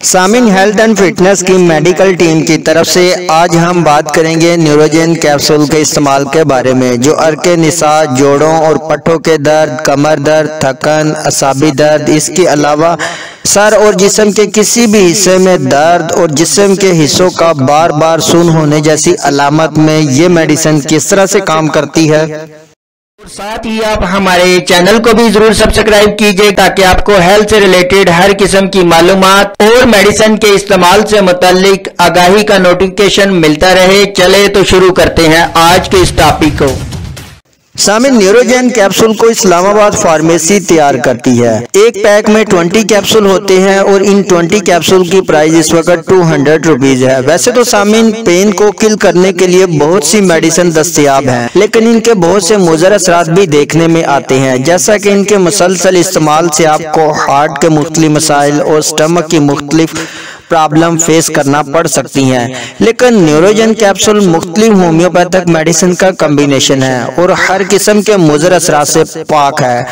Samin health and fitness की medical team की तरफ से आज हम बात करेंगे न्यूरोजेन कैप्सूल के इस्तेमाल के बारे में, जो अर्के निसा, जोड़ों और पट्टों के दर्द, कमर दर्द, थकन, असाबी दर्द, इसके अलावा सर और जिस्म के किसी भी हिस्से में दर्द और जिस्म के हिस्सों का बार बार सुन्न होने जैसी अलामत में ये मेडिसिन किस तरह से काम करती है। और साथ ही आप हमारे चैनल को भी जरूर सब्सक्राइब कीजिए ताकि आपको हेल्थ से रिलेटेड हर किस्म की मालूमात और मेडिसिन के इस्तेमाल से मुतालिक आगाही का नोटिफिकेशन मिलता रहे। चले तो शुरू करते हैं आज के इस टॉपिक को। सामिन न्यूरोजेन कैप्सूल को इस्लामाबाद फार्मेसी तैयार करती है। एक पैक में 20 कैप्सूल होते हैं और इन 20 कैप्सूल की प्राइस इस वक्त 200 रुपीज है। वैसे तो सामिन पेन को किल करने के लिए बहुत सी मेडिसिन दस्तयाब हैं, लेकिन इनके बहुत से मुज़र असरात भी देखने में आते हैं, जैसा कि इनके मुसलसल इस्तेमाल से आपको हार्ट के मुख्तलिफ मसाइल और स्टमक की मुख्तलिफ प्रॉब्लम फेस करना पड़ सकती हैं। लेकिन न्यूरोजेन कैप्सूल मुख्तलिफ होम्योपैथिक मेडिसिन का कम्बिनेशन है और हर किस्म के मुज़र असरात से पाक है।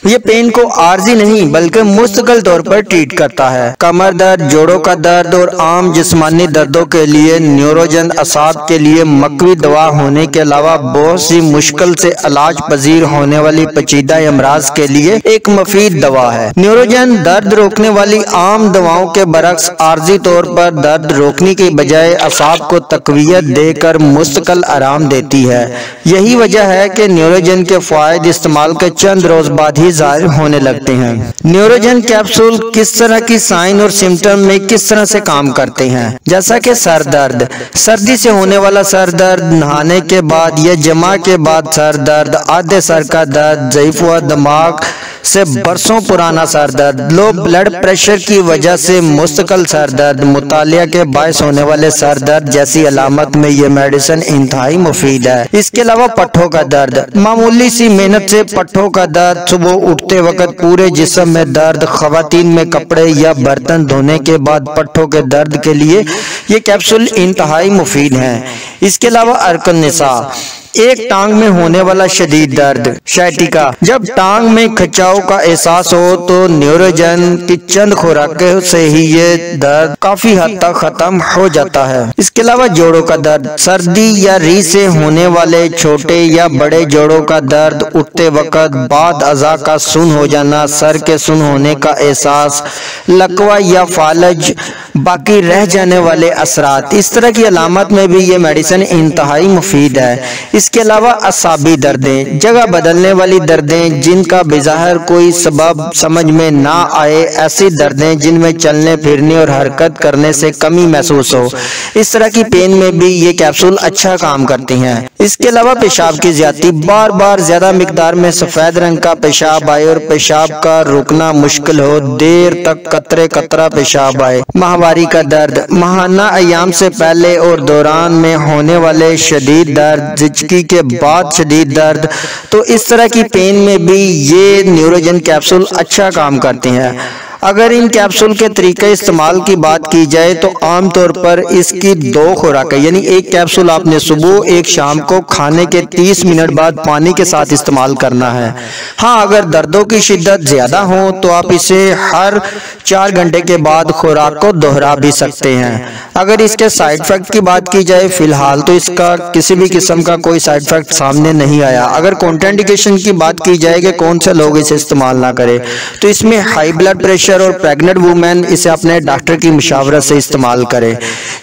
ये पेन को आर्जी नहीं बल्कि मुस्तकिल तौर पर ट्रीट करता है। कमर दर्द, जोड़ों का दर्द और आम जिस्मानी दर्दों के लिए न्यूरोजेन असाब के लिए मकवी दवा होने के अलावा बहुत सी मुश्किल से इलाज पजीर होने वाली पेचीदा अमराज के लिए एक मुफीद दवा है। न्यूरोजेन दर्द रोकने वाली आम दवाओं के बरक्स आर्जी तौर पर दर्द रोकने की बजाय असाब को तकवीयत देकर मुस्तकिल आराम देती है। यही वजह है कि न्यूरोजेन के फायदे इस्तेमाल के चंद रोज बाद ही जाहिर होने लगते हैं। न्यूरोजेन कैप्सूल किस तरह की साइन और सिम्टम में किस तरह से काम करते हैं, जैसा कि सर दर्द, सर्दी से होने वाला सर दर्द, नहाने के बाद या जमा के बाद सर दर्द, आधे सर का दर्द, ज़ईफ़ हुआ दिमाग से बरसों पुराना सर दर्द, लो ब्लड प्रेशर की वजह से मुस्तकिल सर दर्द, मुतालिया के बायस होने वाले सर दर्द जैसी अलामत में ये मेडिसिन इंतहाई मुफीद है। इसके अलावा पट्ठों का दर्द, मामूली सी मेहनत से पट्ठों का दर्द, सुबह उठते वक्त पूरे जिस्म में दर्द, खवातीन में कपड़े या बर्तन धोने के बाद पट्ठों के दर्द के लिए ये कैप्सूल इंतहाई मुफीद है। इसके अलावा अर्कन निसा, एक टांग में होने वाला शदीद दर्द, शैटिका, जब टांग में खिंचाव का एहसास हो तो न्यूरोजेन की चंद खुराकों से ही ये दर्द काफी हद तक खत्म हो जाता है। इसके अलावा जोड़ों का दर्द, सर्दी या री से होने वाले छोटे या बड़े जोड़ों का दर्द, उठते वक्त बाद अज़ा का सुन हो जाना, सर के सुन होने का एहसास, लकवा या फालज, बाकी रह जाने वाले असरात, इस तरह की अलामत में भी ये मेडिसिन इंतहाई मुफीद है। इसके अलावा असाबी दर्दें, जगह बदलने वाली दर्दें जिनका बेज़ाहिर कोई सबब समझ में ना आए, ऐसी दर्दें जिनमें चलने फिरने और हरकत करने से कमी महसूस हो, इस तरह की पेन में भी ये कैप्सूल अच्छा काम करती हैं। इसके अलावा पेशाब की ज्यादती, बार बार ज्यादा मिकदार में सफेद रंग का पेशाब आए और पेशाब का रुकना मुश्किल हो, देर तक कतरे कतरा पेशाब आए, माहवारी का दर्द, माहाना अयाम से पहले और दौरान में होने वाले शदीद दर्द, के बाद शदीद दर्द, तो इस तरह की पेन में भी ये न्यूरोजेन कैप्सूल अच्छा काम करते हैं। अगर इन कैप्सूल के तरीके इस्तेमाल की बात की जाए तो आमतौर पर इसकी 2 खुराकें, यानी एक कैप्सूल आपने सुबह एक शाम को खाने के 30 मिनट बाद पानी के साथ इस्तेमाल करना है। हाँ, अगर दर्दों की शिद्दत ज्यादा हो तो आप इसे हर 4 घंटे के बाद खुराक को दोहरा भी सकते हैं। अगर इसके साइड इफेक्ट की बात की जाए, फिलहाल तो इसका किसी भी किस्म का कोई साइड इफेक्ट सामने नहीं आया। अगर कॉन्ट्राइंडिकेशन की बात की जाए कि कौन से लोग इसे इस्तेमाल ना करें, तो इसमें हाई ब्लड प्रेशर और प्रेग्नेंट वुमेन इसे अपने डॉक्टर की मशावरत से इस्तेमाल करें।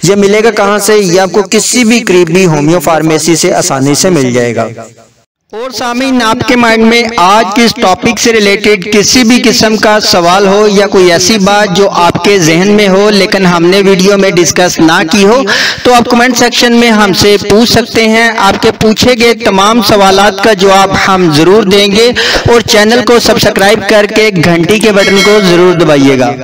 यह मिलेगा कहां से? यह आपको किसी भी करीबी होम्यो फार्मेसी से आसानी से मिल जाएगा। और सामीन, आपके माइंड में आज के इस टॉपिक से रिलेटेड किसी भी किस्म का सवाल हो या कोई ऐसी बात जो आपके जहन में हो लेकिन हमने वीडियो में डिस्कस ना की हो, तो आप कमेंट सेक्शन में हमसे पूछ सकते हैं। आपके पूछे गए तमाम सवालात का जवाब हम जरूर देंगे और चैनल को सब्सक्राइब करके घंटी के बटन को जरूर दबाइएगा।